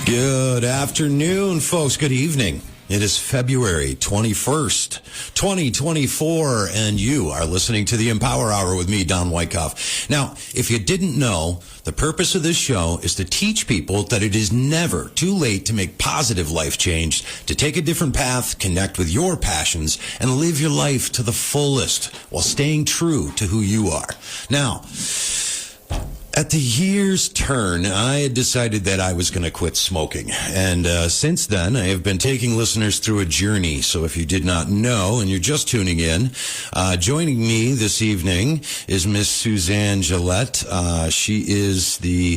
Good afternoon, folks. Good evening. It is February 21st, 2024, and you are listening to the Empower Hour with me, Don Wyckoff. Now, if you didn't know, the purpose of this show is to teach people that it is never too late to make positive life change, to take a different path, connect with your passions, and live your life to the fullest while staying true to who you are. Now, at the year's turn, I had decided that I was going to quit smoking. And since then, I have been taking listeners through a journey. So if you did not know and you're just tuning in, joining me this evening is Miss Suzanne Gillette. She is the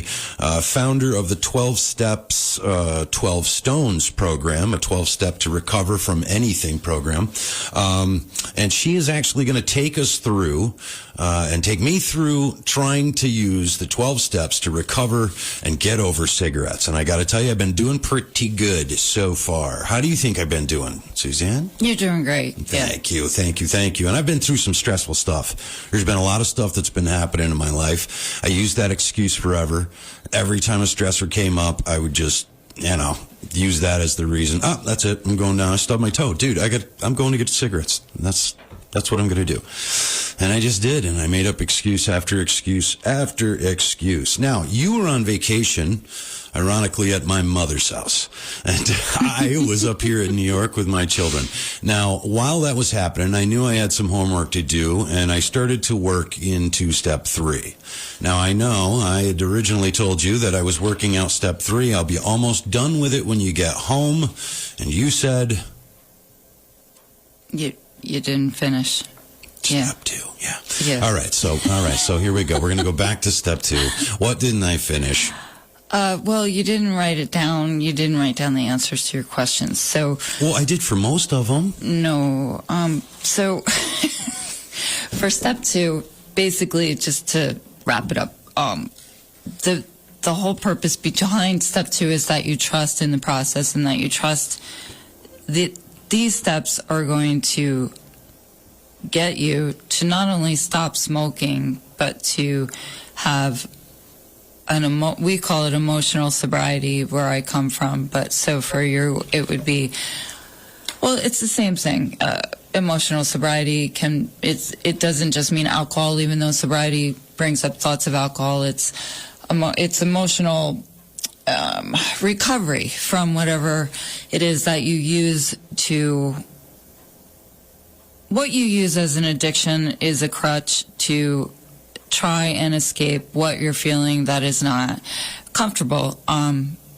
founder of the 12 Steps, 12 Stones program, a 12-step to recover from anything program. And she is actually going to take us through and take me through trying to use the 12 steps to recover and get over cigarettes. And I got to tell you, I've been doing pretty good so far. How do you think I've been doing, Suzanne? You're doing great. Thank you. And I've been through some stressful stuff. There's been a lot of stuff that's been happening in my life. I used that excuse forever. Every time a stressor came up, I would just, use that as the reason. Oh, that's it. I'm going down. I stubbed my toe. Dude, I'm going to get cigarettes. That's what I'm going to do. And I just did, and I made up excuse after excuse after excuse. Now, you were on vacation, ironically, at my mother's house, and I was up here in New York with my children. Now, while that was happening, I knew I had some homework to do, and I started to work into step 3. Now, I know I had originally told you that I was working out step 3. I'll be almost done with it when you get home, and you said... You didn't finish. Step 2, yeah. All right, so here we go. We're going to go back to step 2. What didn't I finish? Well, you didn't write it down. You didn't write down the answers to your questions. Well, I did for most of them. No. So for step 2, basically, just to wrap it up, the whole purpose behind step 2 is that you trust in the process and that you trust that these steps are going to get you to not only stop smoking, but to have we call it emotional sobriety where I come from. But so for you, it would be, well, it's the same thing. Emotional sobriety it doesn't just mean alcohol, even though sobriety brings up thoughts of alcohol. It's emotional recovery from whatever it is that you use to... What you use as an addiction is a crutch to try and escape what you're feeling that is not comfortable.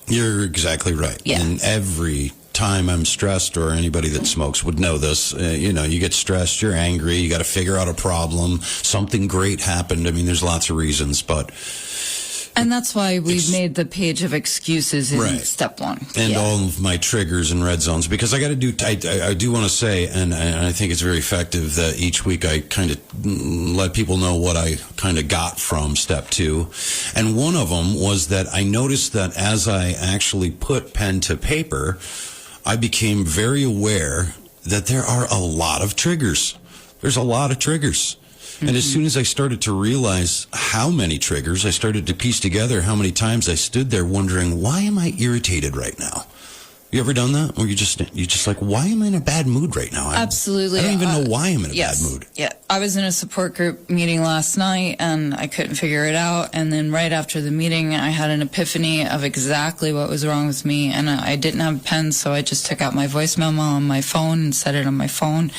You're exactly right. Yeah. And every time I'm stressed, or anybody that smokes would know this, you get stressed, you're angry, you got to figure out a problem, something great happened. I mean, there's lots of reasons, but... And that's why we've made the page of excuses in step 1. And all of my triggers and red zones, because I do want to say, and I think it's very effective that each week I kind of let people know what I kind of got from step 2. And one of them was that I noticed that as I actually put pen to paper, I became very aware that there are a lot of triggers. There's a lot of triggers. And as soon as I started to realize how many triggers, I started to piece together how many times I stood there wondering, why am I irritated right now? You ever done that? Or you just like, why am I in a bad mood right now? Absolutely. I don't even know why I'm in a bad mood. Yeah. I was in a support group meeting last night and I couldn't figure it out. And then right after the meeting, I had an epiphany of exactly what was wrong with me. And I didn't have a pen, so I just took out my voice memo on my phone and set it on my phone.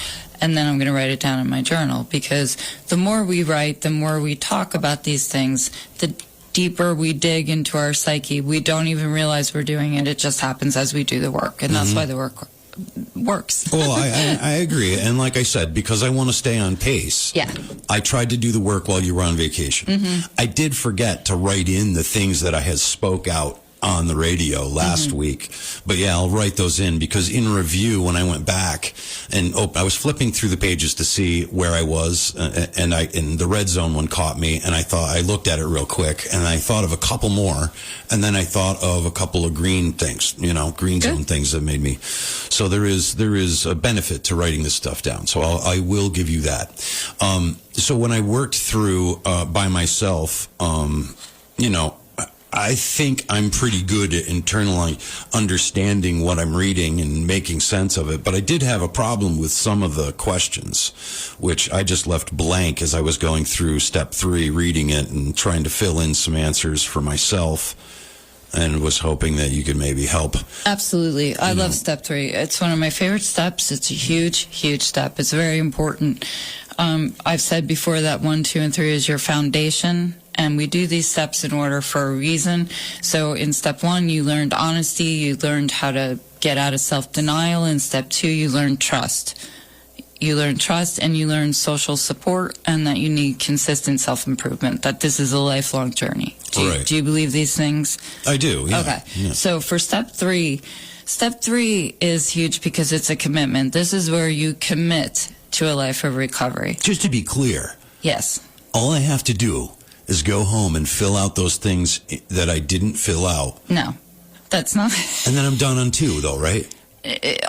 And then I'm going to write it down in my journal, because the more we write, the more we talk about these things, the deeper we dig into our psyche. We don't even realize we're doing it. It just happens as we do the work. And that's why the work works. Well, I agree. And like I said, because I want to stay on pace, I tried to do the work while you were on vacation. I did forget to write in the things that I had spoke out on the radio last week. But yeah, I'll write those in, because in review, when I went back and I was flipping through the pages to see where I was, and the red zone one caught me, and I looked at it real quick, and I thought of a couple more, and then I thought of a couple of green things, green zone things that made me. So there is a benefit to writing this stuff down. So I will give you that. So when I worked through by myself, I think I'm pretty good at internally understanding what I'm reading and making sense of it, but I did have a problem with some of the questions, which I just left blank as I was going through step 3, reading it and trying to fill in some answers for myself, and was hoping that you could maybe help. Absolutely. I love step 3. It's one of my favorite steps. It's a huge, huge step. It's very important. I've said before that 1, 2, and 3 is your foundation, and we do these steps in order for a reason. So in step 1, you learned honesty. You learned how to get out of self-denial. In step 2, you learned trust. You learn trust, and you learn social support, and that you need consistent self-improvement, that this is a lifelong journey. Do you believe these things? I do, yeah. Okay. Yeah. So for step 3 is huge because it's a commitment. This is where you commit to a life of recovery. Just to be clear, Yes. all I have to do is go home and fill out those things that I didn't fill out, No, that's not. and then I'm done on 2, though, right?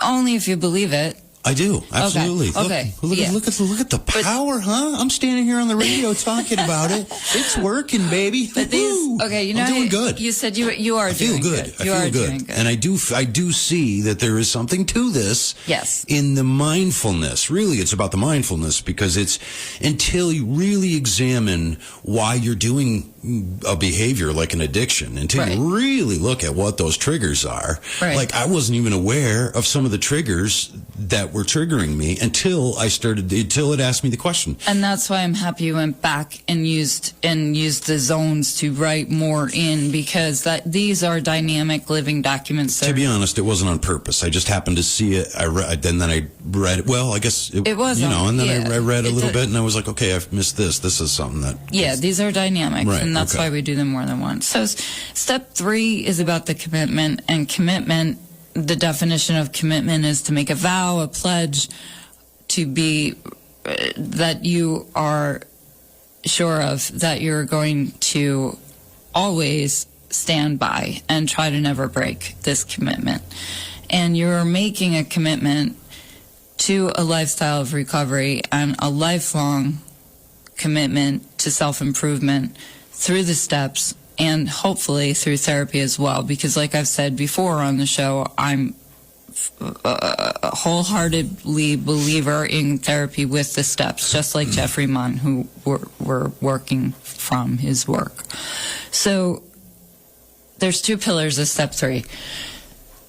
Only if you believe it. I do, absolutely. Okay. Look Yeah. at the power, huh? I'm standing here on the radio talking about it. It's working, baby. But these, Woo-hoo. okay, you know, I'm doing good. You said you are I feel doing good. good. I You feel are good. doing good. And I do see that there is something to this. Yes. In the mindfulness. Really, it's about the mindfulness, because it's until you really examine why you're doing a behavior like an addiction, until you really look at what those triggers are. Right. Like, I wasn't even aware of some of the triggers that were triggering me until it asked me the question. And that's why I'm happy you went back and used the zones to write more in, because these are dynamic living documents. To be honest, it wasn't on purpose. I just happened to see it. Then I read it. Well, I guess it was, and then I read a little bit, and I was like, okay, I've missed this. This is something that. Yeah, these are dynamic, Right, and that's okay. why we do them more than once. So step 3 is about the commitment, and commitment, the definition of commitment is to make a vow, a pledge, to be that you are sure of, that you're going to always stand by and try to never break this commitment. And you're making a commitment to a lifestyle of recovery and a lifelong commitment to self-improvement through the steps, and hopefully through therapy as well, because like I've said before on the show, I'm a wholeheartedly believer in therapy with the steps, just like Jeffrey Munn, who we're working from his work. So there's 2 pillars of step 3.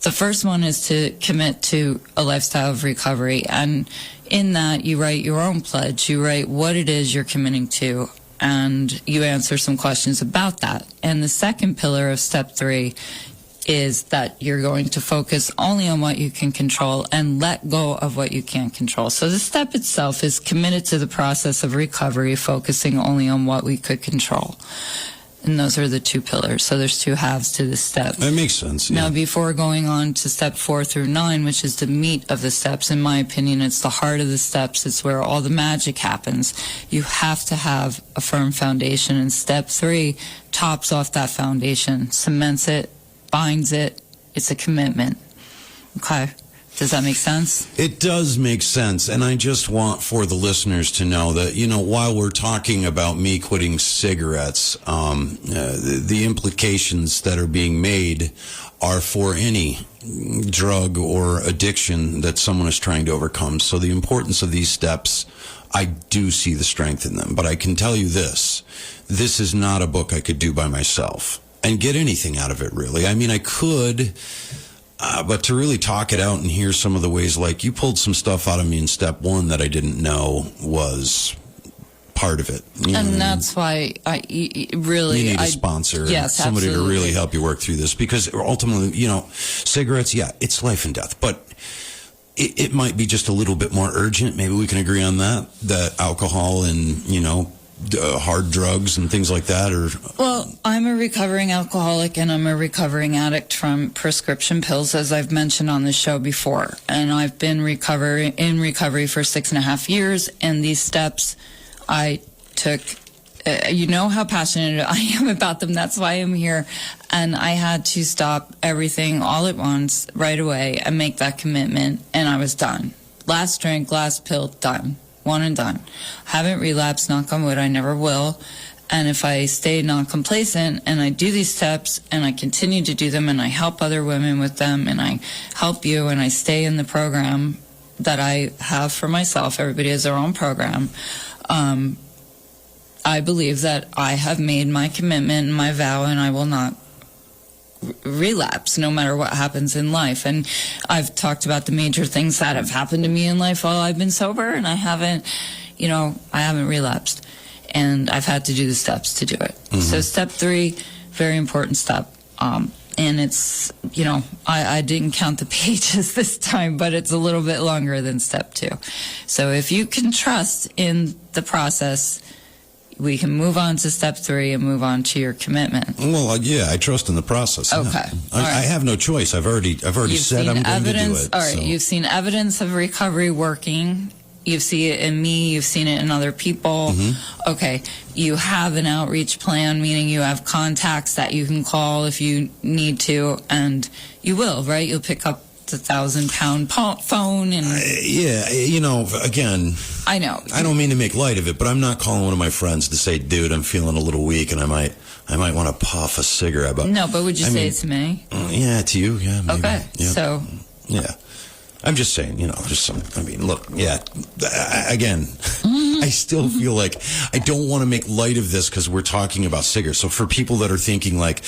The first one is to commit to a lifestyle of recovery, and in that you write your own pledge. You write what it is you're committing to, and you answer some questions about that. And the second pillar of step 3 is that you're going to focus only on what you can control and let go of what you can't control. So the step itself is committed to the process of recovery, focusing only on what we could control. And those are the 2 pillars. So there's 2 halves to the step. That makes sense. Now, Yeah. before going on to step 4 through 9, which is the meat of the steps, in my opinion, it's the heart of the steps. It's where all the magic happens. You have to have a firm foundation, and step 3 tops off that foundation, cements it, binds it. It's a commitment. Okay. Does that make sense? It does make sense, and I just want for the listeners to know that, while we're talking about me quitting cigarettes, the implications that are being made are for any drug or addiction that someone is trying to overcome. So the importance of these steps, I do see the strength in them. But I can tell you this is not a book I could do by myself and get anything out of it, really. I mean, I could... but to really talk it out and hear some of the ways, like you pulled some stuff out of me in step 1 that I didn't know was part of it. And that's why really... You need a sponsor. Yes, somebody absolutely. to really help you work through this. Because ultimately, cigarettes, yeah, it's life and death. But it might be just a little bit more urgent. Maybe we can agree on that alcohol and, hard drugs and things like that are... Well, I'm a recovering alcoholic, and I'm a recovering addict from prescription pills, as I've mentioned on the show before. And I've been in recovery for 6.5 years, and these steps I took... you know how passionate I am about them. That's why I'm here. And I had to stop everything all at once, right away, and make that commitment, and I was done. Last drink, last pill, done. One and done. Haven't relapsed, knock on wood, I never will. And if I stay non-complacent and I do these steps and I continue to do them and I help other women with them and I help you and I stay in the program that I have for myself, everybody has their own program, I believe that I have made my commitment and my vow, and I will not relapse no matter what happens in life. And I've talked about the major things that have happened to me in life while I've been sober, and I haven't relapsed. And I've had to do the steps to do it. Mm-hmm. So step 3, very important step. And it's, I didn't count the pages this time, but it's a little bit longer than step 2. So if you can trust in the process, we can move on to step 3 and move on to your commitment. Well, yeah, I trust in the process. Okay. Yeah. I have no choice. I've already said I'm going to do it. All right. So. You've seen evidence of recovery working. You see it in me. You've seen it in other people. Mm-hmm. Okay. You have an outreach plan, meaning you have contacts that you can call if you need to, and you will, right? You'll pick up the 1,000-pound phone and again, I know I don't mean to make light of it, but I'm not calling one of my friends to say, dude, I'm feeling a little weak and I might want to puff a cigarette. But no, but would you say it to me? Yeah, to you, yeah, maybe. Okay. Yeah. So yeah, I'm just saying, look, yeah, again, I still feel like I don't want to make light of this because we're talking about cigarettes. So for people that are thinking like,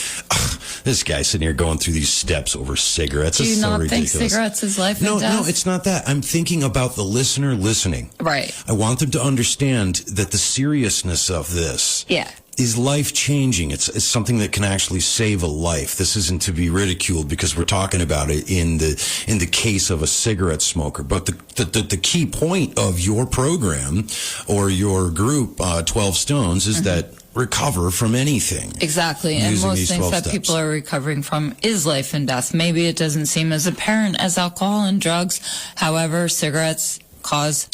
this guy sitting here going through these steps over cigarettes, do you it's so not ridiculous. think cigarettes is life and death? No, it's not that. I'm thinking about the listener listening. Right. I want them to understand that the seriousness of this. Yeah. Is life-changing. It's something that can actually save a life. This isn't to be ridiculed because we're talking about it in the case of a cigarette smoker. But the key point of your program or your group, 12 Stones, is that recover from anything. Exactly. And most things that people are recovering from is life and death. Maybe it doesn't seem as apparent as alcohol and drugs. However, cigarettes cause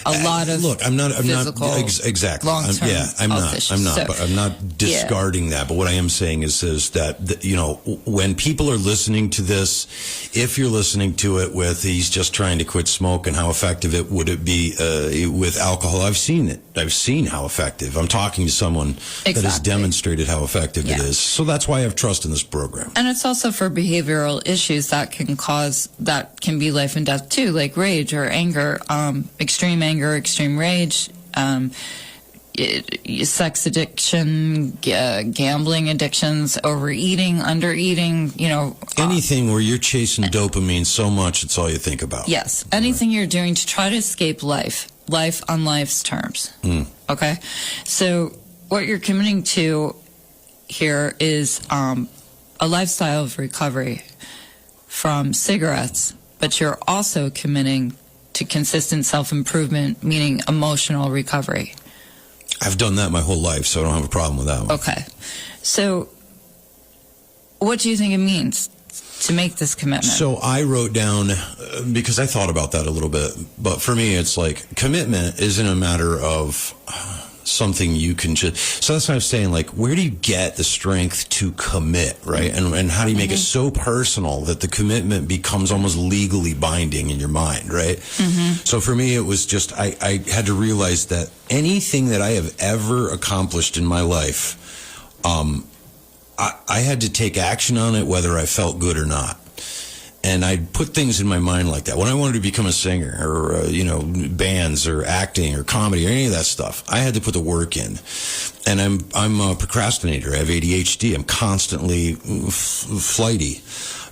a lot of look. I'm not exactly. Long-term I'm health not. But I'm not discarding that. But what I am saying is that when people are listening to this, if you're listening to it with he's just trying to quit smoking, how effective would it be with alcohol? I've seen it. I've seen how effective. I'm talking to someone that has demonstrated how effective it is. So that's why I have trust in this program. And it's also for behavioral issues that can be life and death too, like rage or anger, extreme anger, extreme rage, sex addiction, gambling addictions, overeating, undereating, anything where you're chasing dopamine so much it's all you think about. Yes. Anything you're doing to try to escape life on life's terms. Okay? So what you're committing to here is a lifestyle of recovery from cigarettes, but you're also committing to consistent self-improvement, meaning emotional recovery. I've done that my whole life, so I don't have a problem with that one. Okay. So what do you think it means to make this commitment? So I wrote down, because I thought about that a little bit, but for me it's like commitment isn't a matter of something you can just, so that's what I was saying, like, where do you get the strength to commit, right? And how do you make it so personal that the commitment becomes almost legally binding in your mind, right? So for me, it was just, I had to realize that anything that I have ever accomplished in my life, I had to take action on it, whether I felt good or not. And I'd put things in my mind like that. When I wanted to become a singer or, bands or acting or comedy or any of that stuff, I had to put the work in. And I'm a procrastinator. I have ADHD. I'm constantly flighty.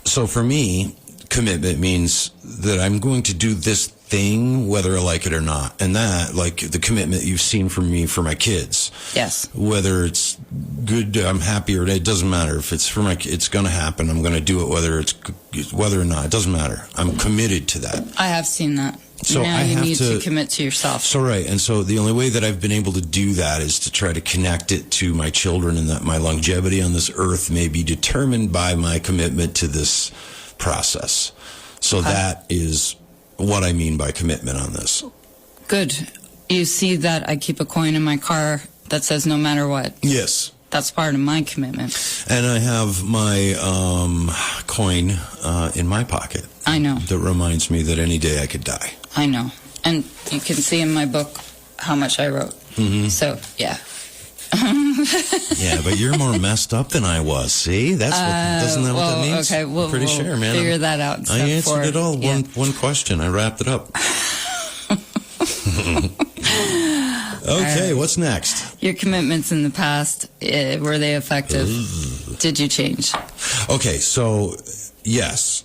So for me, commitment means that I'm going to do this thing, whether I like it or not. And that, like the commitment you've seen from me for my kids. Yes. Whether it's good, I'm happy, or it doesn't matter. If it's for my, it's going to happen. I'm going to do it, whether or not. It doesn't matter. I'm committed to that. I have seen that. So now you need to commit to yourself. So right, and so the only way that I've been able to do that is to try to connect it to my children, and that my longevity on this earth may be determined by my commitment to this process. So that is what I mean by commitment on this. Good. You see that I keep a coin in my car that says no matter what. Yes. That's part of my commitment. And I have my coin in my pocket. I know. That reminds me that any day I could die. I know. And you can see in my book how much I wrote. So, yeah. Yeah, but you're more messed up than I was. See, that's doesn't that what that means? Okay, I'm pretty sure, man. Figure that out. In I step answered 4. it all. Yeah. One question. I wrapped it up. Okay, what's next? Your commitments in the past, were they effective? Did you change? Okay, so yes.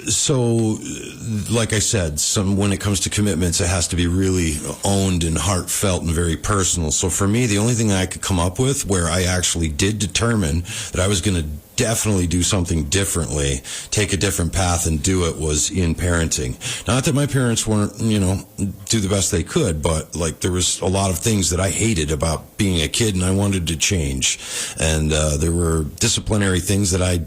So, like I said, when it comes to commitments, it has to be really owned and heartfelt and very personal. So for me, the only thing I could come up with where I actually did determine that I was going to definitely do something differently, take a different path and do it, was in parenting. Not that my parents weren't, do the best they could, but like there was a lot of things that I hated about being a kid and I wanted to change. And there were disciplinary things that I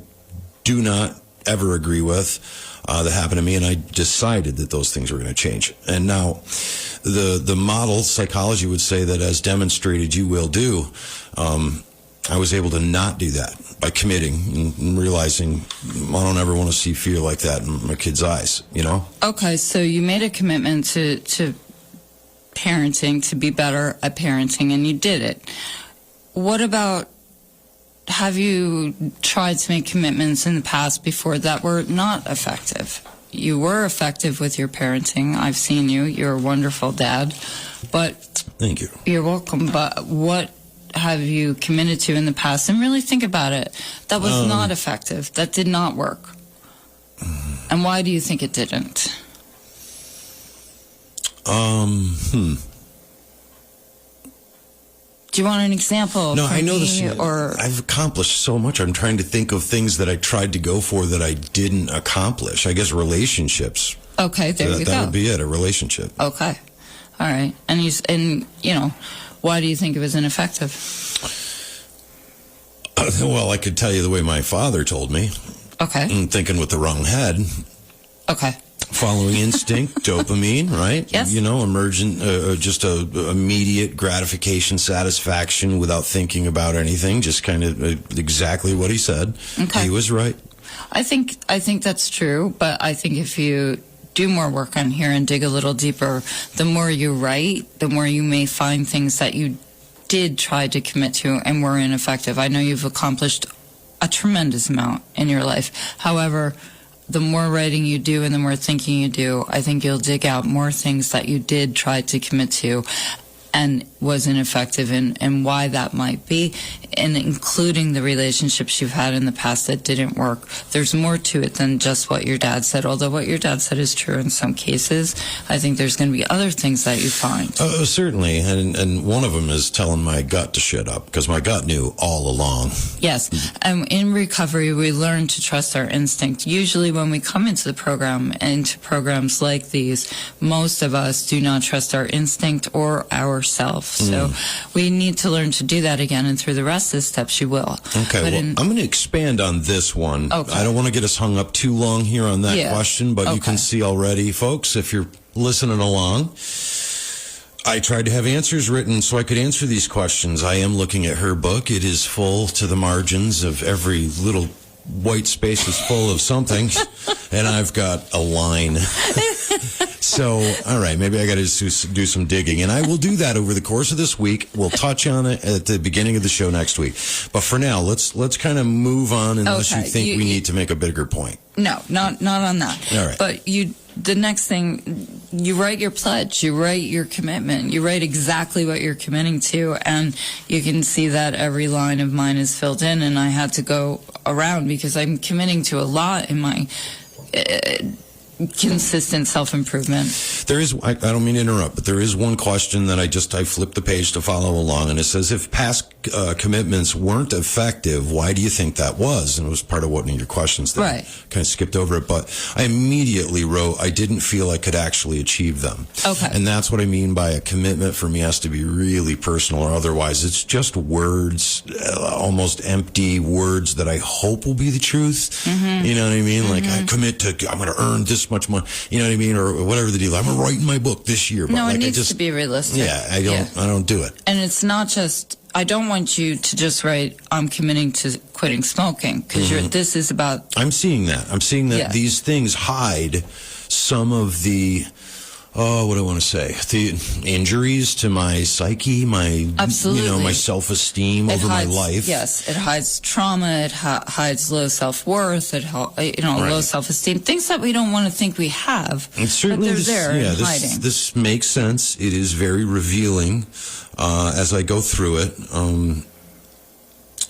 do not ever agree with that happened to me, and I decided that those things were going to change. And now the model psychology would say that as demonstrated you will do. I was able to not do that by committing and realizing I don't ever want to see fear like that in my kids' eyes, Okay, so you made a commitment to parenting, to be better at parenting, and you did it. What about, have you tried to make commitments in the past before that were not effective? You were effective with your parenting. I've seen you. You're a wonderful dad. But Thank you. You're welcome. But what have you committed to in the past? And really think about it. That was not effective. That did not work. And why do you think it didn't? Do you want an example? No, from I know me, this. Or I've accomplished so much. I'm trying to think of things that I tried to go for that I didn't accomplish. I guess relationships. okay, there you go. That would be it, a relationship. Okay, all right. And why do you think it was ineffective? Well, I could tell you the way my father told me. Okay. Thinking with the wrong head. Okay. Following instinct, dopamine, right? Yes. Emergent, just a immediate gratification, satisfaction without thinking about anything. Just kind of exactly what he said. Okay. He was right. I think that's true, but I think if you do more work on here and dig a little deeper, the more you write, the more you may find things that you did try to commit to and were ineffective. I know you've accomplished a tremendous amount in your life. However, the more writing you do and the more thinking you do, I think you'll dig out more things that you did try to commit to and was ineffective, and why that might be, and including the relationships you've had in the past that didn't work. There's more to it than just what your dad said, although what your dad said is true in some cases. I think there's going to be other things that you find. Certainly, and one of them is telling my gut to shut up, because my gut knew all along. Yes, and in recovery, we learn to trust our instinct. Usually when we come into the program, into programs like these, most of us do not trust our instinct or ourselves. So we need to learn to do that again, and through the rest of the steps, you will. Okay, well, I'm going to expand on this one. Okay. I don't want to get us hung up too long here on that question, but you can Okay. see already, folks, if you're listening along, I tried to have answers written so I could answer these questions. I am looking at her book. It is full to the margins of every little white space is full of something, and I've got a line. So, all right, maybe I got to do some digging, and I will do that over the course of this week. We'll touch on it at the beginning of the show next week. But for now, let's kind of move on, unless you think we need to make a bigger point. No, not on that. All right. But the next thing, you write your pledge, you write your commitment, you write exactly what you're committing to, and you can see that every line of mine is filled in, and I had to go around because I'm committing to a lot in my consistent self-improvement. There is, I don't mean to interrupt, but there is one question that I flipped the page to follow along, and it says, if past commitments weren't effective, why do you think that was? And it was part of one of your questions there. Right. Kind of skipped over it, but I immediately wrote, I didn't feel I could actually achieve them. Okay. And that's what I mean by a commitment for me has to be really personal, or otherwise it's just words, almost empty words that I hope will be the truth. Mm-hmm. You know what I mean? Like, I commit to, I'm going to earn this much money, you know what I mean? Or whatever the deal. I'm going to write my book this year. But No, like, it needs to be realistic. Yeah, I don't do it. And it's not just, I don't want you to just write, I'm committing to quitting smoking, because this is about... I'm seeing that. Yeah. These things hide some of the what do I want to say? The injuries to my psyche, my Absolutely. my self-esteem It over my hides- life. Yes, it hides trauma. It hides low self-worth. Right. Low self-esteem. Things that we don't want to think we have, And certainly but they're there and hiding. this makes sense. It is very revealing as I go through it.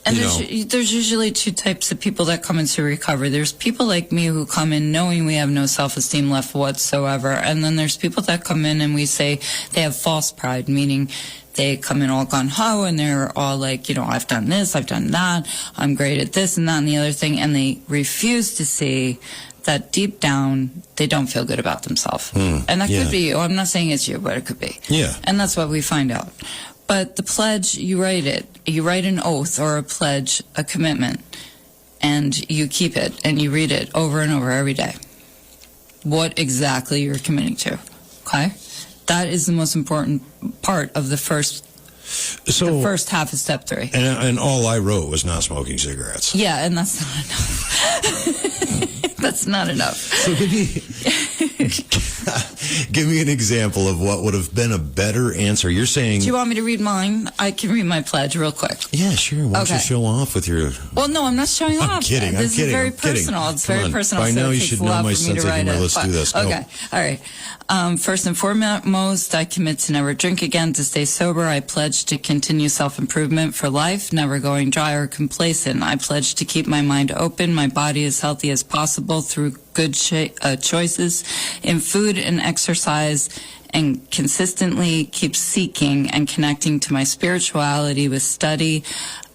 And You there's usually two types of people that come into recovery. There's people like me who come in knowing we have no self-esteem left whatsoever. And then there's people that come in and we say they have false pride, meaning they come in all gung-ho and they're all like, I've done this, I've done that, I'm great at this and that and the other thing. And they refuse to see that deep down they don't feel good about themselves. And that could be you. I'm not saying it's you, but it could be. Yeah. And that's what we find out. But the pledge, you write it. You write an oath or a pledge, a commitment, and you keep it and you read it over and over every day. What exactly you're committing to, okay? That is the most important part of the first half of step 3. And all I wrote was not smoking cigarettes. Yeah, and that's not enough. That's not enough. So give me an example of what would have been a better answer. You're saying... Do you want me to read mine? I can read my pledge real quick. Yeah, sure. Why don't you Okay. show off with your... Well, no, I'm not showing off. I'm kidding. This is very personal. It's very personal. By so now it you takes should a know lot my for me to sense of write humor. it, Let's but- do this. Go. Okay. All right. First and foremost, I commit to never drink again, to stay sober. I pledge to continue self-improvement for life, never going dry or complacent. I pledge to keep my mind open, my body as healthy as possible through good choices in food and exercise, and consistently keep seeking and connecting to my spirituality with study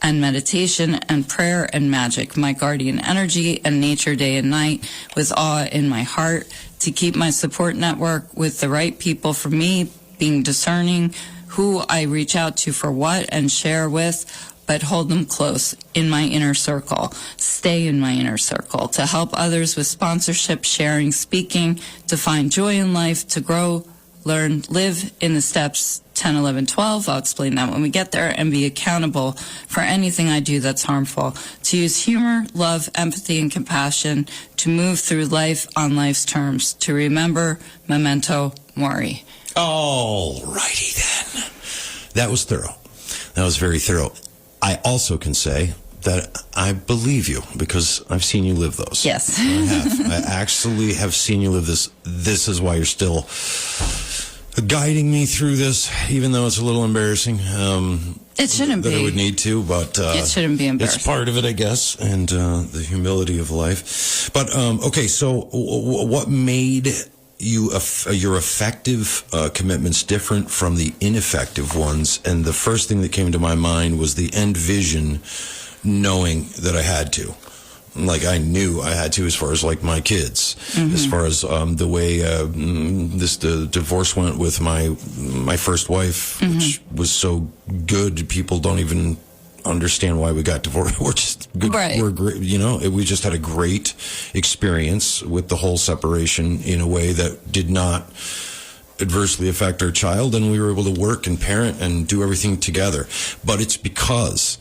and meditation and prayer and magic, my guardian energy and nature day and night with awe in my heart, to keep my support network with the right people for me, being discerning who I reach out to for what and share with, but hold them close in my inner circle, stay in my inner circle, to help others with sponsorship, sharing, speaking, to find joy in life, to grow, learn, live in the steps 10, 11, 12. I'll explain that when we get there, and be accountable for anything I do that's harmful, to use humor, love, empathy, and compassion, to move through life on life's terms, to remember memento mori. All righty then. That was thorough. That was very thorough. I also can say that I believe you because I've seen you live those. Yes. I have. I actually have seen you live this. This is why you're still guiding me through this, even though it's a little embarrassing. It shouldn't that be. I would need to, but It shouldn't be embarrassing. It's part of it, I guess, and the humility of life. But okay, so what made your effective commitments different from the ineffective ones? And the first thing that came to my mind was the end vision, knowing that I had to. Like I knew I had to, as far as like my kids, as far as the way the divorce went with my first wife, which was so good. People don't even understand why we got divorced. We're just good. Right. We're great. We just had a great experience with the whole separation in a way that did not adversely affect our child, and we were able to work and parent and do everything together. But it's because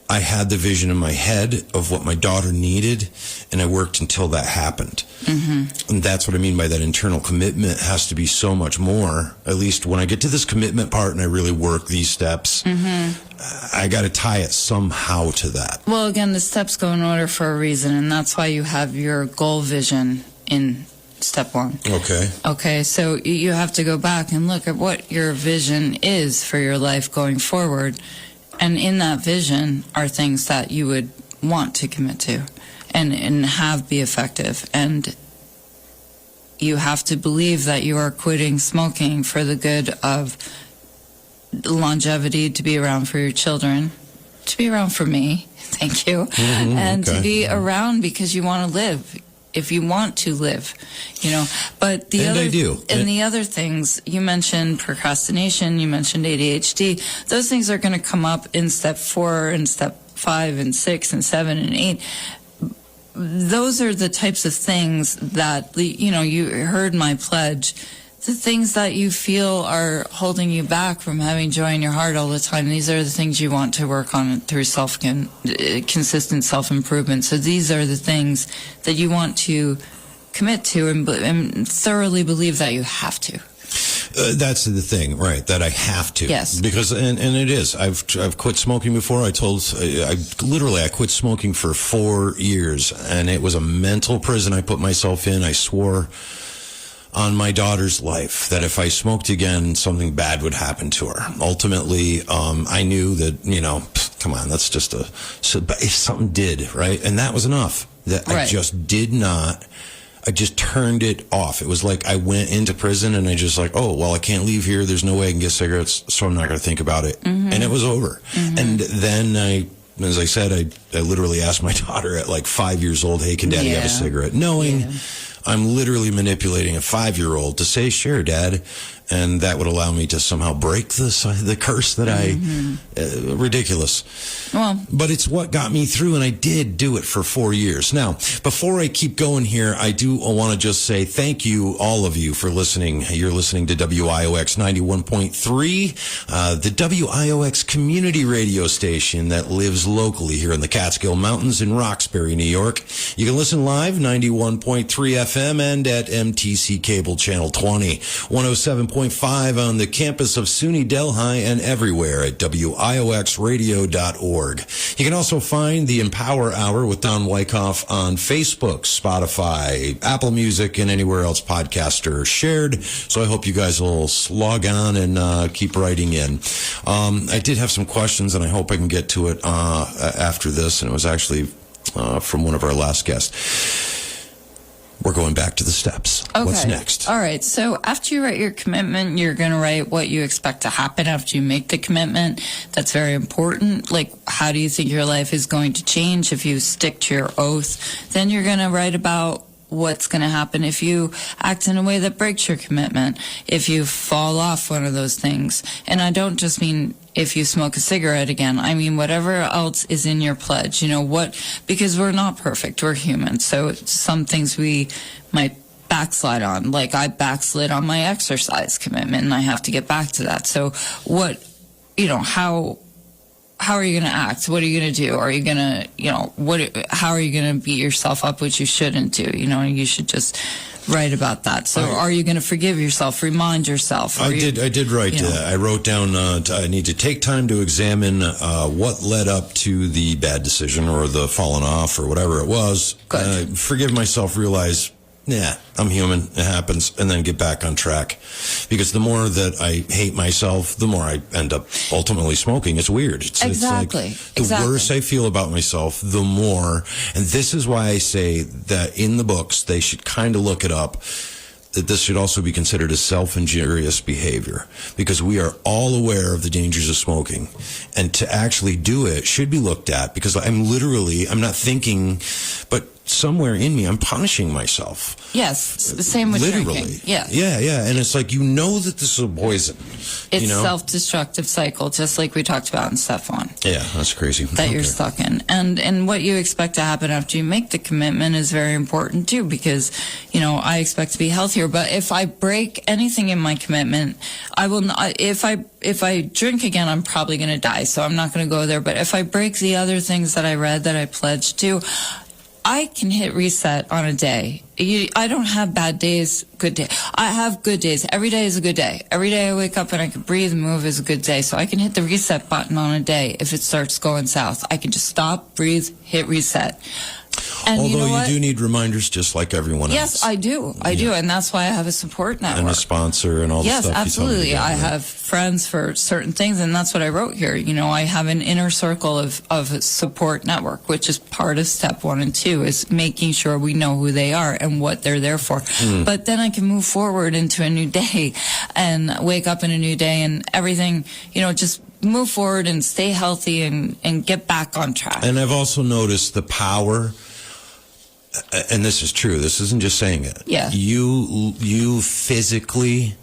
I had the vision in my head of what my daughter needed, and I worked until that happened. And that's what I mean by that internal commitment has to be so much more. At least when I get to this commitment part and I really work these steps, I got to tie it somehow to that. Well, again, the steps go in order for a reason, and that's why you have your goal vision in step 1. Okay. Okay, so you have to go back and look at what your vision is for your life going forward. And in that vision are things that you would want to commit to and have be effective. And you have to believe that you are quitting smoking for the good of longevity, to be around for your children, to be around for me, thank you, and to be around because you want to live. If you want to live, but the other things, you mentioned procrastination, you mentioned ADHD, those things are going to come up in step 4 and step 5 and 6 and 7 and 8. Those are the types of things that, you heard my pledge, the things that you feel are holding you back from having joy in your heart all the time. These are the things you want to work on through consistent self-improvement. So these are the things that you want to commit to and thoroughly believe that you have to. That's the thing, right? That I have to. Yes. Because, and it is. I've quit smoking before. I quit smoking for 4 years, and it was a mental prison I put myself in. I swore on my daughter's life that if I smoked again, something bad would happen to her. Ultimately, I knew that, come on, that's just but if something did, right? And that was enough. That I just did not. I just turned it off. It was like I went into prison and I just like, oh, well, I can't leave here. There's no way I can get cigarettes, so I'm not going to think about it. Mm-hmm. And it was over. Mm-hmm. And then as I said, I literally asked my daughter at like 5 years old, hey, can Daddy have a cigarette? Knowing I'm literally manipulating a 5-year-old to say, sure, Dad. And that would allow me to somehow break the curse that ridiculous. Well, but it's what got me through, and I did do it for 4 years. Now, before I keep going here, I do want to just say thank you, all of you, for listening. You're listening to WIOX 91.3, the WIOX community radio station that lives locally here in the Catskill Mountains in Roxbury, New York. You can listen live, 91.3 FM, and at MTC Cable Channel 20, 107.5 on the campus of SUNY Delhi, and everywhere at WIOXradio.org. You can also find the Empower Hour with Don Wyckoff on Facebook, Spotify, Apple Music, and anywhere else podcasts are shared. So I hope you guys will log on and keep writing in. I did have some questions, and I hope I can get to it after this, and it was actually from one of our last guests. We're going back to the steps. Okay. What's next? All right. So after you write your commitment, you're going to write what you expect to happen after you make the commitment. That's very important. Like, how do you think your life is going to change if you stick to your oath? Then you're going to write about what's going to happen if you act in a way that breaks your commitment, if you fall off one of those things. And I don't just mean if you smoke a cigarette again. I mean, whatever else is in your pledge, because we're not perfect. We're human. So some things we might backslide on. Like I backslid on my exercise commitment, and I have to get back to that. So how are you going to act? What are you going to do? Are you going to, how are you going to beat yourself up, which you shouldn't do? You should just write about that. So are you going to forgive yourself? Remind yourself? I did write, I wrote down, I need to take time to examine what led up to the bad decision or the falling off or whatever it was. Good. Forgive myself, realize, I'm human. It happens. And then get back on track. Because the more that I hate myself, the more I end up ultimately smoking. It's weird. Exactly. It's like the worse I feel about myself, the more. And this is why I say that in the books, they should kind of look it up, that this should also be considered as self-injurious behavior, because we are all aware of the dangers of smoking. And to actually do it should be looked at, because I'm not thinking, but somewhere in me, I'm punishing myself. Yes, the same with literally. drinking. Yeah. Yeah. And it's like, that this is a poison. It's self-destructive cycle, just like we talked about in step 1. Yeah, that's crazy. That you're stuck in. And what you expect to happen after you make the commitment is very important too, because, I expect to be healthier. But if I break anything in my commitment, I will not, if I drink again, I'm probably going to die. So I'm not going to go there. But if I break the other things that I read that I pledged to, I can hit reset on a day. I don't have bad days, good days. I have good days. Every day is a good day. Every day I wake up and I can breathe and move is a good day. So I can hit the reset button on a day if it starts going south. I can just stop, breathe, hit reset. And although you do need reminders just like everyone else. Yes, I do. I do. And that's why I have a support network. And a sponsor and all the stuff. Yes, absolutely. You I have friends for certain things, and that's what I wrote here. I have an inner circle of support network, which is part of step 1 and 2, is making sure we know who they are and what they're there for. But then I can move forward into a new day and wake up in a new day and everything, just move forward and stay healthy and get back on track. And I've also noticed the power, and this is true, this isn't just saying it. Yeah. You physically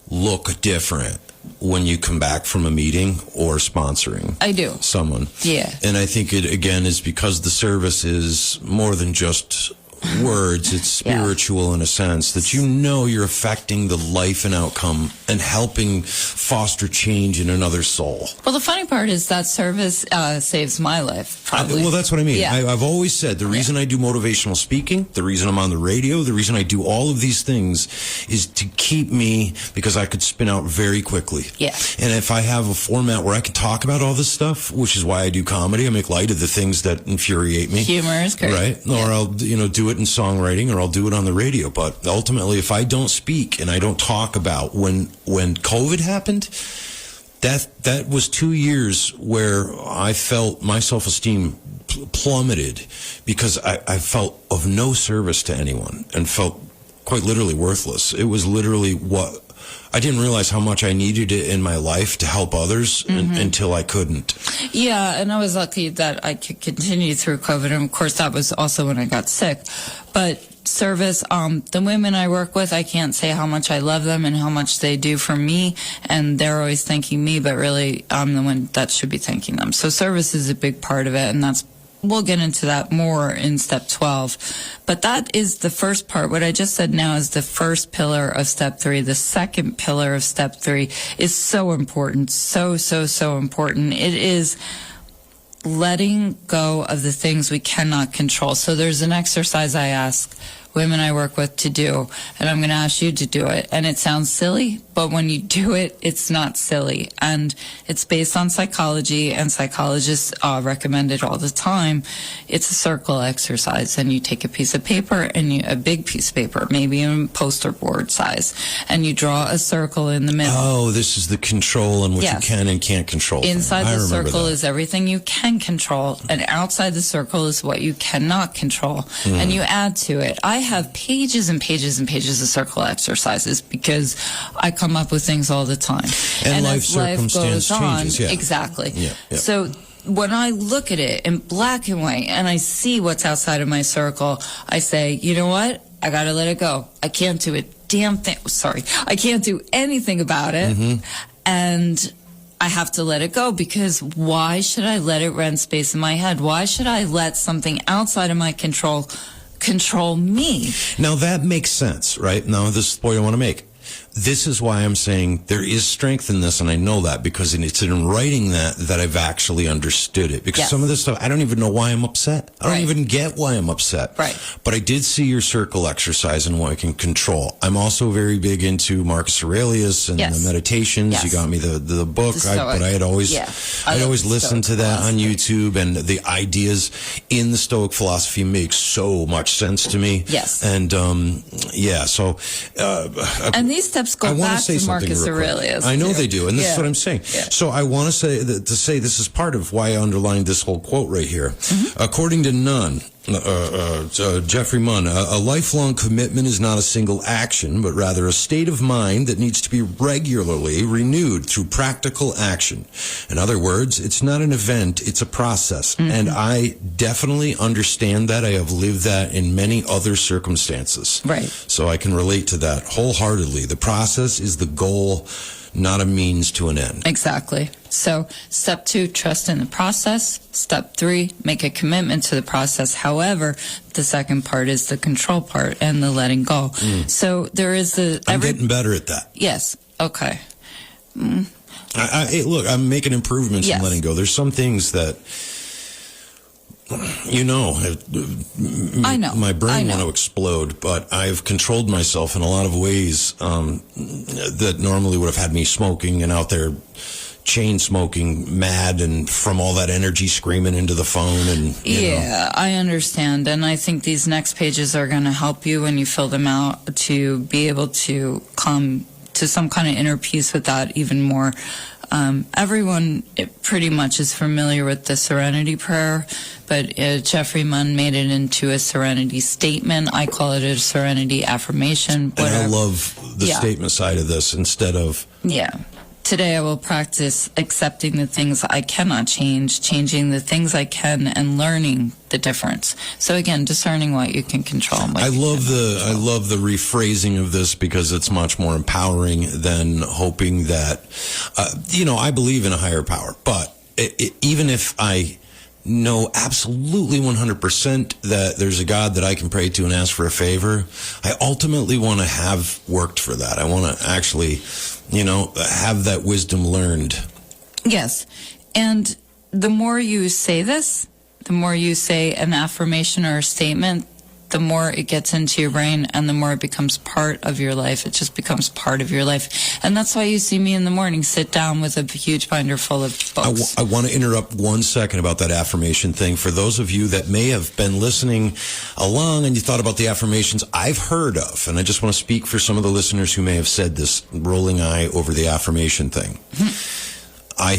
look different when you come back from a meeting or sponsoring. I do. Someone. Yeah. And I think it, again, is because the service is more than just words, it's spiritual in a sense, that you know you're affecting the life and outcome and helping foster change in another soul. Well, the funny part is that service saves my life, probably. Well, that's what I mean. Yeah. I've always said the reason I do motivational speaking, the reason I'm on the radio, the reason I do all of these things is to keep me, because I could spin out very quickly. Yeah. And if I have a format where I can talk about all this stuff, which is why I do comedy, I make light of the things that infuriate me. Humor is great. Right? Yeah. Or I'll, do it in songwriting, or I'll do it on the radio. But ultimately, if I don't speak and I don't talk about when COVID happened, that was 2 years where I felt my self-esteem plummeted because I felt of no service to anyone and felt quite literally worthless. It was literally what I didn't realize how much I needed it in my life to help others until I couldn't. Yeah, and I was lucky that I could continue through COVID. And of course, that was also when I got sick. But service, the women I work with, I can't say how much I love them and how much they do for me. And they're always thanking me, but really I'm the one that should be thanking them. So service is a big part of it, and we'll get into that more in step 12. But that is the first part. What I just said now is the first pillar of step 3. The second pillar of step 3 is so important. So important. It is letting go of the things we cannot control. So there's an exercise I ask women I work with to do, and I'm going to ask you to do it. And it sounds silly, but when you do it, it's not silly. And it's based on psychology, and psychologists recommend it all the time. It's a circle exercise, and you take a piece of paper, and a big piece of paper, maybe a poster board size, and you draw a circle in the middle. Oh, this is the control and what you Yes. can and can't control. Inside I the remember circle that. is everything you can control, and outside the circle is what you cannot control, and you add to it. I have pages and pages and pages of circle exercises because I come up with things all the time. And life as life circumstance goes on, changes, yeah. exactly. Yeah. So when I look at it in black and white and I see what's outside of my circle, I say, you know what? I got to let it go. I can't do a damn thing. Sorry. I can't do anything about it. And I have to let it go, because why should I let it rent space in my head? Why should I let something outside of my control me? Now that makes sense, right? Now this is the point I want to make. This is why I'm saying there is strength in this, and I know that because it's in writing that I've actually understood it. Because Yes. some of this stuff, I don't even know why I'm upset. I don't Right. even get why I'm upset. Right. But I did see your circle exercise and what I can control. I'm also very big into Marcus Aurelius and Yes. the meditations. Yes. You got me the book, The Stoic. but I had always, Yeah. I'd love always the listened to Stoic that on philosophy. YouTube, and the ideas in the Stoic philosophy make so much sense to me. Yes. And, so, And these steps go I want back to say to something Marcus real quick. Aurelius. I know too. they do, and this Yeah. is what I'm saying. Yeah. So I want to say this is part of why I underlined this whole quote right here. According to Jeffrey Munn, a lifelong commitment is not a single action, but rather a state of mind that needs to be regularly renewed through practical action. In other words, it's not an event, it's a process. And I definitely understand that. I have lived that in many other circumstances. Right. So I can relate to that wholeheartedly. The process is the goal, not a means to an end. Exactly. So step 2, trust in the process. Step 3, make a commitment to the process. However, the second part is the control part and the letting go. So there is I'm getting better at that. Yes. Okay. Look, I'm making improvements Yes. in letting go. There's some things that, I know. my brain I know. want to explode, but I've controlled myself in a lot of ways that normally would have had me smoking and out there chain smoking, mad, and from all that energy screaming into the phone. And you know. I understand. And I think these next pages are going to help you when you fill them out to be able to come to some kind of inner peace with that even more. Everyone pretty much is familiar with the Serenity Prayer, but Jeffrey Munn made it into a Serenity Statement. I call it a Serenity Affirmation. And I whatever. love the statement side of this instead of... Yeah. Today I will practice accepting the things I cannot change, changing the things I can, and learning the difference. So again, discerning what you can control. and what I you love cannot control. I love the rephrasing of this because it's much more empowering than hoping that, I believe in a higher power, but even if I know absolutely 100% that there's a God that I can pray to and ask for a favor, I ultimately want to have worked for that. I want to actually, have that wisdom learned. Yes. And the more you say this, the more you say an affirmation or a statement, the more it gets into your brain and the more it becomes part of your life. It just becomes part of your life. And that's why you see me in the morning sit down with a huge binder full of books. I want to interrupt 1 second about that affirmation thing. For those of you that may have been listening along and you thought about the affirmations I've heard of, and I just want to speak for some of the listeners who may have said this rolling eye over the affirmation thing. I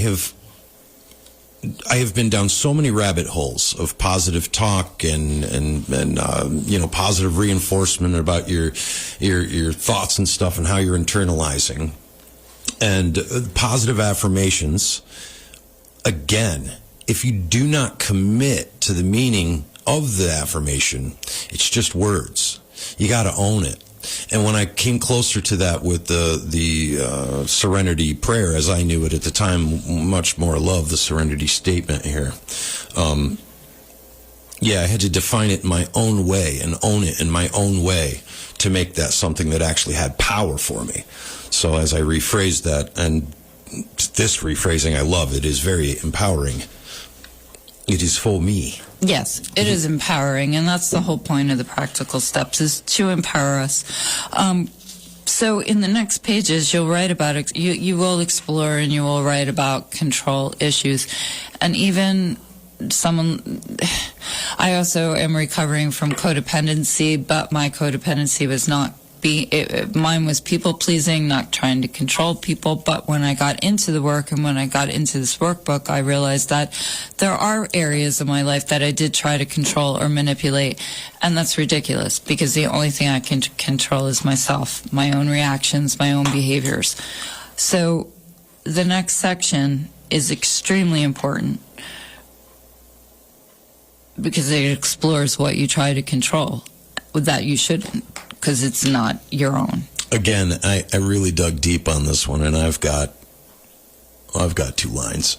have been down so many rabbit holes of positive talk and positive reinforcement about your thoughts and stuff and how you're internalizing. And positive affirmations, again, if you do not commit to the meaning of the affirmation, it's just words. You got to own it. And when I came closer to that with the Serenity Prayer, as I knew it at the time, much more love the Serenity Statement here. I had to define it in my own way and own it in my own way to make that something that actually had power for me. So as I rephrased that, and this rephrasing, I love it, is very empowering. It is for me. Yes, it is empowering, and that's the whole point of the practical steps, is to empower us. So in the next pages, you'll write about, you will explore and you will write about control issues. And even I also am recovering from codependency, but my codependency was not mine was people pleasing, not trying to control people. But when I got into the work and when I got into this workbook, I realized that there are areas of my life that I did try to control or manipulate. And that's ridiculous, because the only thing I can control is myself, my own reactions, my own behaviors. So the next section is extremely important because it explores what you try to control that you shouldn't, because it's not your own. Again, I really dug deep on this one, and I've got 2 lines.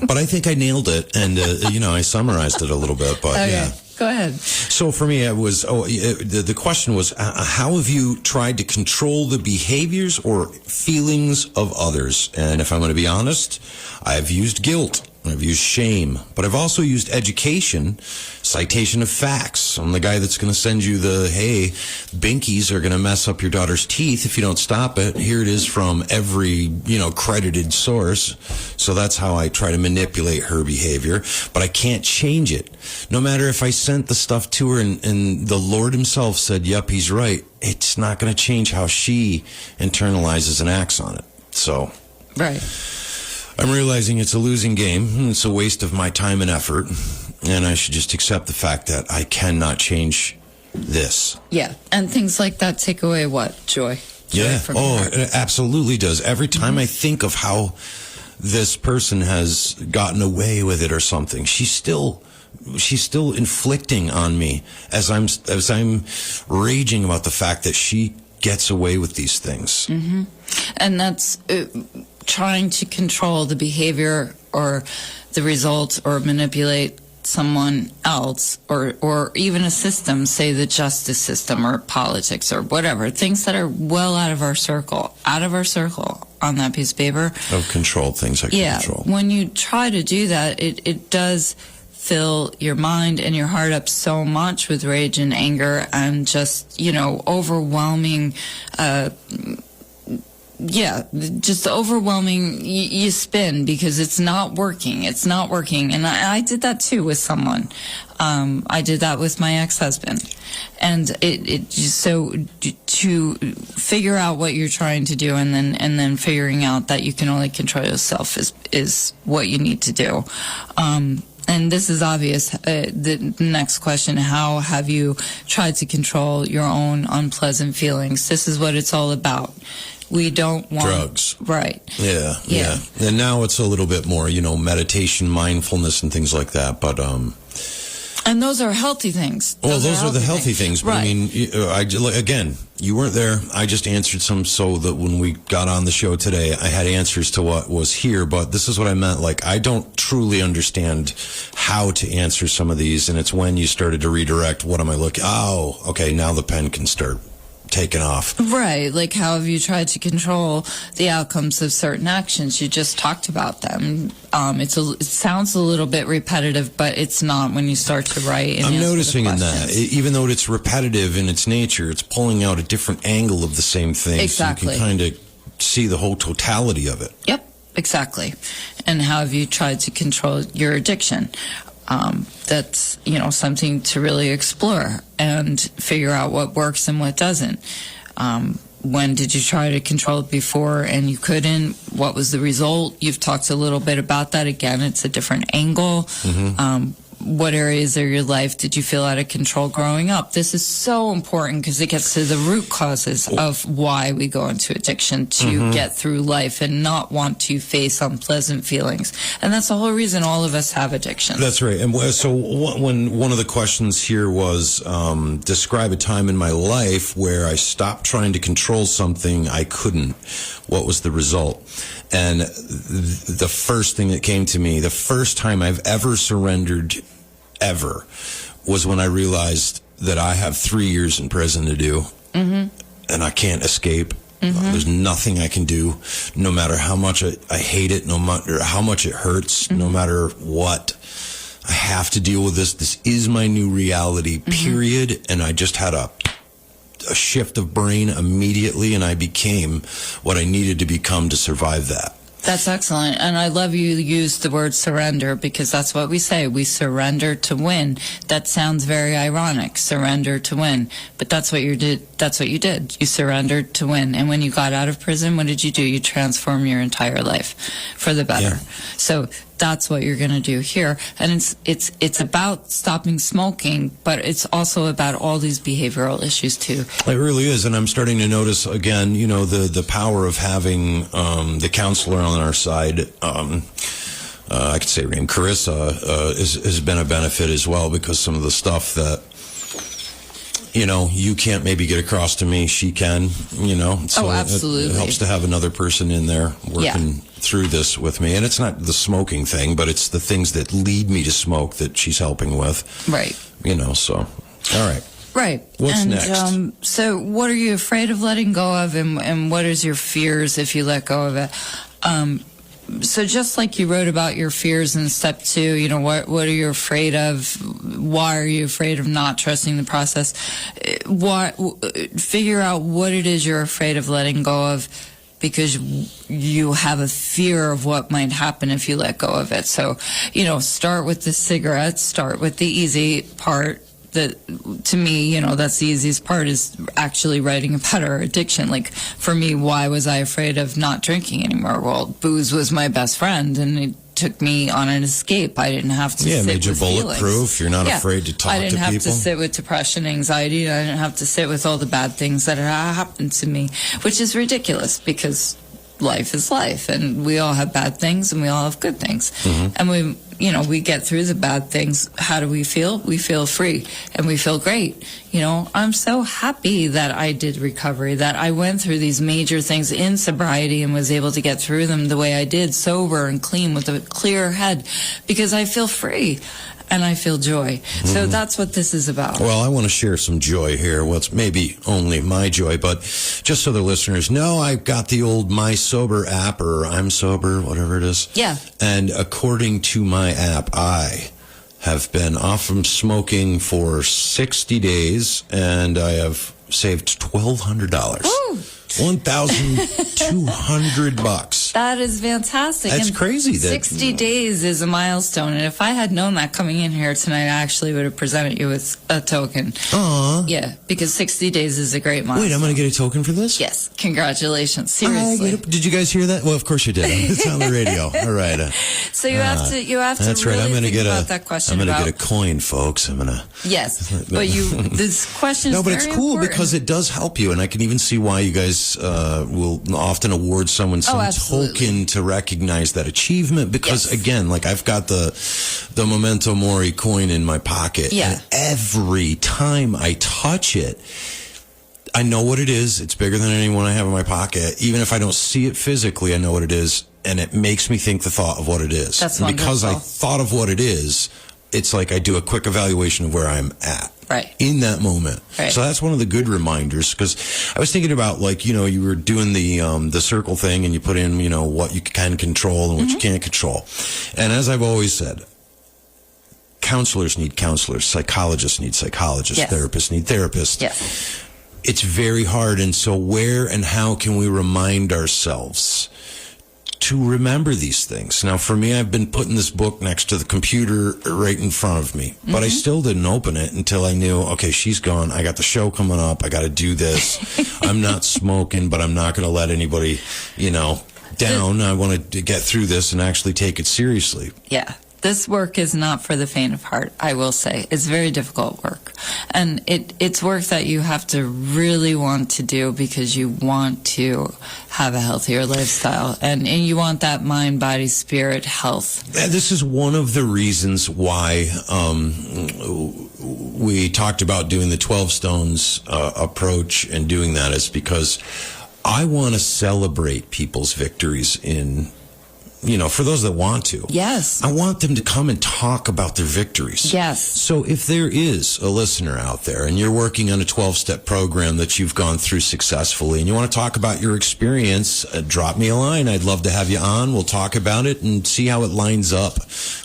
But I think I nailed it, and I summarized it a little bit. But okay. Yeah, go ahead. So for me, the question was, how have you tried to control the behaviors or feelings of others? And if I'm going to be honest, I've used guilt. I've used shame, but I've also used education, citation of facts. I'm the guy that's going to send you hey, Binkies are going to mess up your daughter's teeth if you don't stop it. Here it is from every, credited source. So that's how I try to manipulate her behavior, but I can't change it. No matter if I sent the stuff to her and the Lord himself said, yep, he's right. It's not going to change how she internalizes and acts on it. So. Right. I'm realizing it's a losing game. It's a waste of my time and effort. And I should just accept the fact that I cannot change this. Yeah. And things like that take away what? Joy. Yeah. It absolutely does. Every time I think of how this person has gotten away with it or something, she's still inflicting on me as I'm raging about the fact that she gets away with these things. Mm-hmm. And that's trying to control the behavior or the result or manipulate someone else or even a system, say the justice system or politics or whatever, things that are well out of our circle on that piece of paper. Of control, things I can control. When you try to do that, it does fill your mind and your heart up so much with rage and anger and just, overwhelming, just overwhelming. You spin because it's not working. And I did that too with someone. I did that with my ex-husband. And so to figure out what you're trying to do and then figuring out that you can only control yourself is what you need to do. And this is obvious. The next question, how have you tried to control your own unpleasant feelings? This is what it's all about. We don't want drugs. Right. Yeah. And now it's a little bit more, meditation, mindfulness, and things like that. But And those are healthy things. Well, those are the healthy things. But Right. I mean, again, you weren't there. I just answered some so that when we got on the show today, I had answers to what was here. But this is what I meant. Like, I don't truly understand how to answer some of these. And it's when you started to redirect, what am I looking? Oh, okay, now the pen can start taking off. Right. Like, how have you tried to control the outcomes of certain actions? You just talked about them. It sounds a little bit repetitive, but it's not when you start to write. And I'm answer the noticing in that, questions. even though it's repetitive in its nature, it's pulling out a different angle of the same thing. Exactly. So you can kind of see the whole totality of it. Yep, exactly. And how have you tried to control your addiction? That's, something to really explore and figure out what works and what doesn't. When did you try to control it before and you couldn't? What was the result? You've talked a little bit about that. Again, it's a different angle. What areas of your life did you feel out of control growing up? This is so important because it gets to the root causes of why we go into addiction, to get through life and not want to face unpleasant feelings. And that's the whole reason all of us have addictions. That's right. And so when one of the questions here was, describe a time in my life where I stopped trying to control something I couldn't. What was the result? And the first thing that came to me, the first time I've ever surrendered ever, was when I realized that I have 3 years in prison to do, and I can't escape. There's nothing I can do, no matter how much I hate it, no matter how much it hurts, no matter what. I have to deal with this. This is my new reality, period. And I just had a shift of brain immediately, and I became what I needed to become to survive that. That's excellent. And I love you use the word surrender because that's what we say. We surrender to win. That sounds very ironic, surrender to win. But that's what you did. That's what you did. You surrendered to win. And when you got out of prison, what did you do? You transformed your entire life for the better. Yeah. So that's what you're going to do here. And it's about stopping smoking, but it's also about all these behavioral issues too. It really is, and I'm starting to notice again, the power of having the counselor on our side. I could say her name, Carissa, has been a benefit as well, because some of the stuff that you can't maybe get across to me, she can. So absolutely. It helps to have another person in there working through this with me, and it's not the smoking thing, but it's the things that lead me to smoke that she's helping with. Right. So all right. Right. What's next? So what are you afraid of letting go of, and what is your fears if you let go of it? So just like you wrote about your fears in step 2, what are you afraid of? Why are you afraid of not trusting the process? Figure out what it is you're afraid of letting go of, because you have a fear of what might happen if you let go of it. So, start with the cigarettes, start with the easy part. To me, that's the easiest part, is actually writing about our addiction. Like, for me, why was I afraid of not drinking anymore? Well, booze was my best friend, and it took me on an escape. I didn't have to sit it made you with bulletproof. feelings. You're not afraid to talk to people. I didn't have to sit with depression, anxiety. I didn't have to sit with all the bad things that had happened to me, which is ridiculous, because life is life, and we all have bad things and we all have good things. And we get through the bad things. How do we feel? We feel free and we feel great. I'm so happy that I did recovery, that I went through these major things in sobriety and was able to get through them the way I did, sober and clean with a clear head, because I feel free and I feel joy. So that's what this is about. Well, I want to share some joy here. Well, it's maybe only my joy, but just so the listeners know, I've got the old My Sober app, or I'm Sober, whatever it is. Yeah. And according to my app, I have been off from smoking for 60 days, and I have saved $1,200. Woo! $1,200. That is fantastic. That's And crazy. 60 days is a milestone. And if I had known that coming in here tonight, I actually would have presented you with a token. Aw. Yeah, because 60 days is a great milestone. Wait, I'm going to get a token for this? Yes, congratulations. Seriously. Did you guys hear that? Well, of course you did. It's on the radio. All right. So you have to That's really right. I'm going to think get about that question. I'm going to get a coin, folks. I'm going to. Yes, but this question is No, but very it's cool important. because it does help you, and I can even see why you guys will often award someone some absolutely. token to recognize that achievement. Because Yes. again, like I've got the the Memento Mori coin in my pocket. Yeah. And every time I touch it, I know what it is. It's bigger than anyone I have in my pocket. Even if I don't see it physically, I know what it is. And it makes me think the thought of what it is. That's and because I wonderful. thought of what it is, it's like I do a quick evaluation of where I'm at. Right. In that moment. Right. So that's one of the good reminders, because I was thinking about, like, you know, you were doing the circle thing and you put in, you know, what you can control and what you can't control. And as I've always said, counselors need counselors, psychologists need psychologists, Yes. therapists need therapists. Yes. It's very hard. And so where and how can we remind ourselves to remember these things? Now, for me, I've been putting this book next to the computer right in front of me, but I still didn't open it until I knew, okay, she's gone. I got the show coming up. I got to do this. I'm not smoking, but I'm not going to let anybody, you know, down. I want to get through this and actually take it seriously. Yeah. This work is not for the faint of heart, I will say. It's very difficult work. And it's work that you have to really want to do because you want to have a healthier lifestyle. And you want that mind, body, spirit health. This is one of the reasons why we talked about doing the 12 Stones approach and doing that, is because I want to celebrate people's victories in, you know, for those that want to. Yes. I want them to come and talk about their victories. Yes. So if there is a listener out there and you're working on a 12-step program that you've gone through successfully and you want to talk about your experience, drop me a line. I'd love to have you on. We'll talk about it and see how it lines up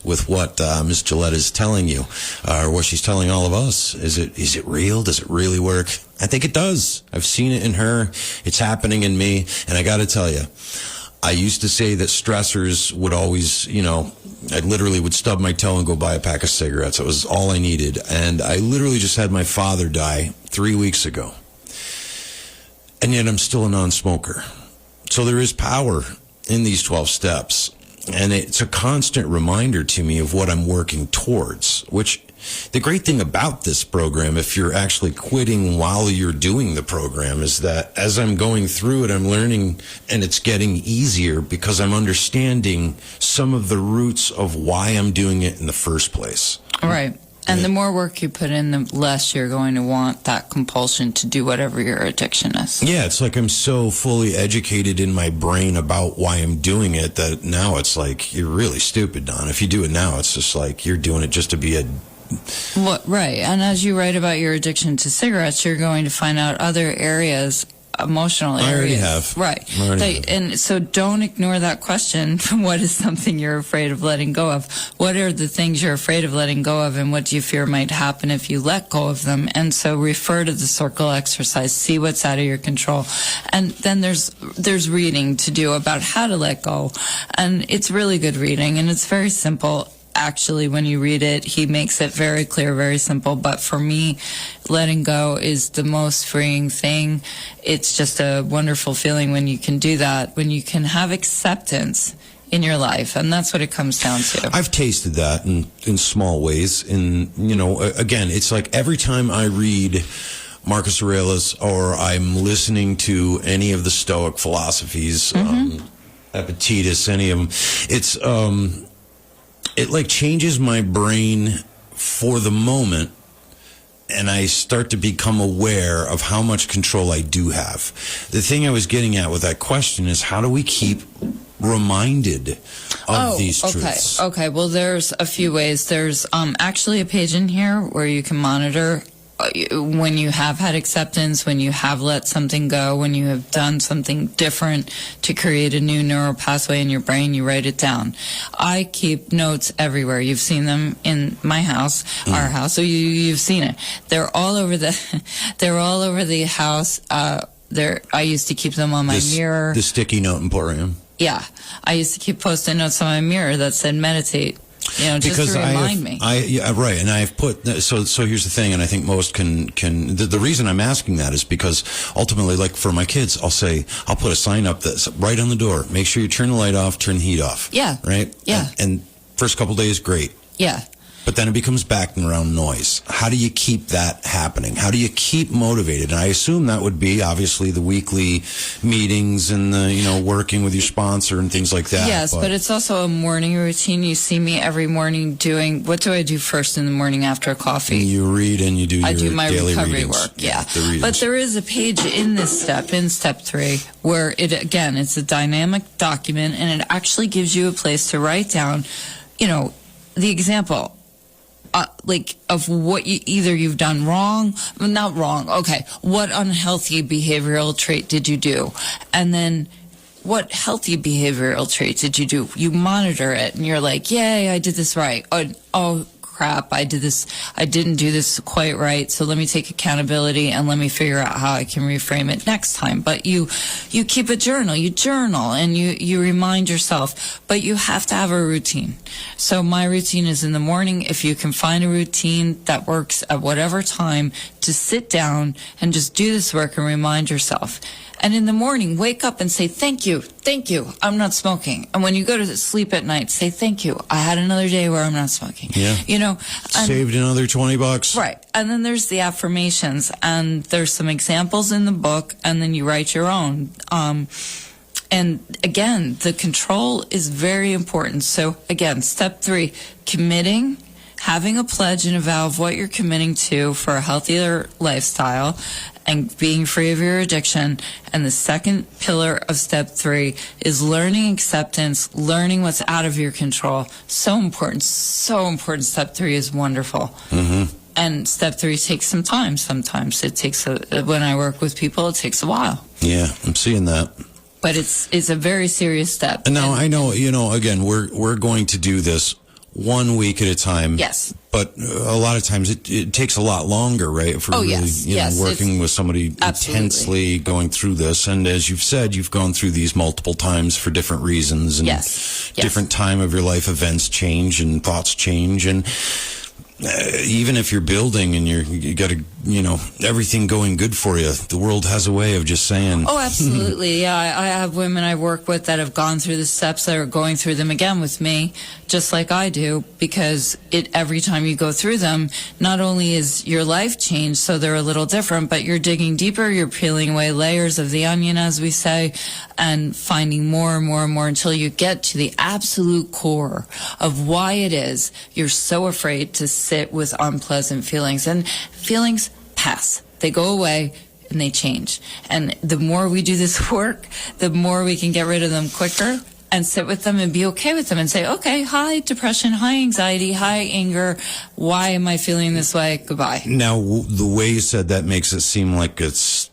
with what Ms. Gillette is telling you, or what she's telling all of us. Is it real? Does it really work? I think it does. I've seen it in her. It's happening in me. And I got to tell you, I used to say that stressors would always, you know, I literally would stub my toe and go buy a pack of cigarettes. It was all I needed. And I literally just had my father die 3 weeks ago. And yet I'm still a non-smoker. So there is power in these 12 steps. And it's a constant reminder to me of what I'm working towards, which the great thing about this program, if you're actually quitting while you're doing the program, is that as I'm going through it, I'm learning, and it's getting easier because I'm understanding some of the roots of why I'm doing it in the first place. Right. And the more work you put in, the less you're going to want that compulsion to do whatever your addiction is. Yeah, it's like I'm so fully educated in my brain about why I'm doing it that now it's like, you're really stupid, Don. If you do it now, it's just like you're doing it just to be a... Right. And as you write about your addiction to cigarettes, you're going to find out other areas, emotional areas. I already have. Right. I already have. And so don't ignore that question. What is something you're afraid of letting go of? What are the things you're afraid of letting go of, and what do you fear might happen if you let go of them? And so refer to the circle exercise, see what's out of your control. And then there's reading to do about how to let go. And it's really good reading, and it's very simple. Actually, when you read it, he makes it very clear, very simple. But for me, letting go is the most freeing thing. It's just a wonderful feeling when you can do that, when you can have acceptance in your life. And that's what it comes down to. I've tasted that in small ways. In, you know, again, it's like every time I read Marcus Aurelius or I'm listening to any of the Stoic philosophies, Epictetus, any of them, it's... it like changes my brain for the moment, and I start to become aware of how much control I do have. The thing I was getting at with that question is, how do we keep reminded of these truths? Okay. Well, there's a few ways. There's actually a page in here where you can monitor when you have had acceptance, when you have let something go, when you have done something different to create a new neural pathway in your brain, you write it down. I keep notes everywhere. You've seen them in my house, our house, so you've seen it. They're all over the house. I used to keep them on my mirror. The sticky note emporium. Yeah. I used to keep post-it notes on my mirror that said meditate. You know, just because to remind me. Yeah, right. And I've put, so here's the thing, and I think most can, the reason I'm asking that is because ultimately, like for my kids, I'll put a sign up that's right on the door. Make sure you turn the light off, turn the heat off. Yeah. Right? Yeah. And first couple days, great. Yeah. But then it becomes background noise. How do you keep that happening? How do you keep motivated? And I assume that would be obviously the weekly meetings and the, working with your sponsor and things like that. Yes, but it's also a morning routine. You see me every morning doing, what do I do first in the morning after coffee? You read and you do your I do my daily recovery readings. work, yeah. The readings. But there is a page in this step, in step 3, where it's a dynamic document, and it actually gives you a place to write down, the example. Of what you've done wrong, not wrong, okay, what unhealthy behavioral trait did you do? And then what healthy behavioral traits did you do? You monitor it and you're like, yay, I did this right. Oh crap, I didn't do this quite right, so let me take accountability and let me figure out how I can reframe it next time. But you keep a journal, and you remind yourself, but you have to have a routine. So my routine is in the morning. If you can find a routine that works at whatever time, to sit down and just do this work and remind yourself. And in the morning, wake up and say, thank you, I'm not smoking. And when you go to sleep at night, say, thank you, I had another day where I'm not smoking. Yeah. Saved another $20. Right. And then there's the affirmations, and there's some examples in the book, and then you write your own. And again, the control is very important. So again, step 3, committing, having a pledge and a vow of what you're committing to for a healthier lifestyle and being free of your addiction. And the second pillar of step 3 is learning acceptance, learning what's out of your control. So important. Step 3 is wonderful. Mm-hmm. And step 3 takes some time. Sometimes it takes when I work with people, it takes a while. Yeah, I'm seeing that. But it's a very serious step. And now I know, again, we're going to do this 1 week at a time. Yes. But a lot of times it takes a lot longer, right? If we're really, working with somebody intensely going through this. And as you've said, you've gone through these multiple times for different reasons. And different time of your life, events change and thoughts change. And even if you're building and you got everything going good for you, the world has a way of just saying. Oh, absolutely. Yeah, I have women I work with that have gone through the steps that are going through them again with me, just like I do, because every time you go through them, not only is your life changed, so they're a little different, but you're digging deeper, you're peeling away layers of the onion, as we say, and finding more and more and more until you get to the absolute core of why it is you're so afraid to sit with unpleasant feelings. And feelings pass. They go away and they change. And the more we do this work, the more we can get rid of them quicker and sit with them and be okay with them and say, okay, hi depression, hi anxiety, hi anger. Why am I feeling this way? Goodbye. Now, the way you said that makes it seem like it's,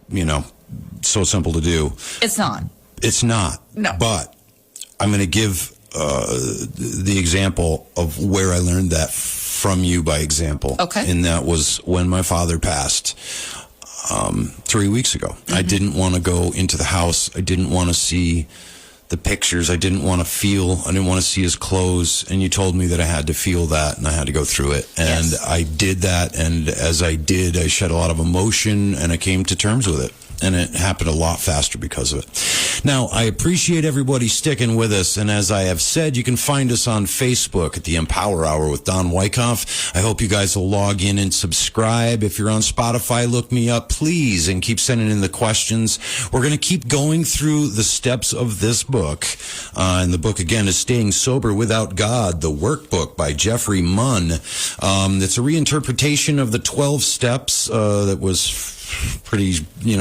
so simple to do. It's not. It's not. No. But I'm going to give the example of where I learned that from you by example. Okay. And that was when my father passed 3 weeks ago. Mm-hmm. I didn't want to go into the house. I didn't want to see the pictures. I didn't want to see his clothes. And you told me that I had to feel that and I had to go through it. And yes. I did that. And as I did, I shed a lot of emotion and I came to terms with it. And it happened a lot faster because of it. Now, I appreciate everybody sticking with us. And as I have said, you can find us on Facebook at the Empower Hour with Don Wyckoff. I hope you guys will log in and subscribe. If you're on Spotify, look me up, please, and keep sending in the questions. We're going to keep going through the steps of this book. And the book, again, is Staying Sober Without God, the workbook by Jeffrey Munn. It's a reinterpretation of the 12 steps that was pretty,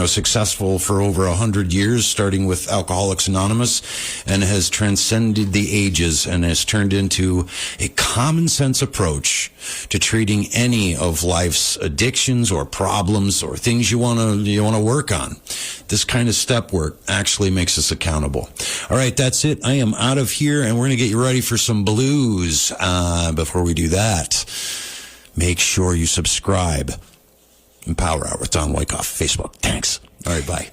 successful for over 100 years, starting with Alcoholics Anonymous, and has transcended the ages and has turned into a common sense approach to treating any of life's addictions or problems or things you want to work on. This kind of step work actually makes us accountable. All right, that's it. I am out of here, and we're going to get you ready for some blues. Before we do that, make sure you subscribe. Empower Hour with Don Wyckoff, Facebook. Thanks. All right, bye.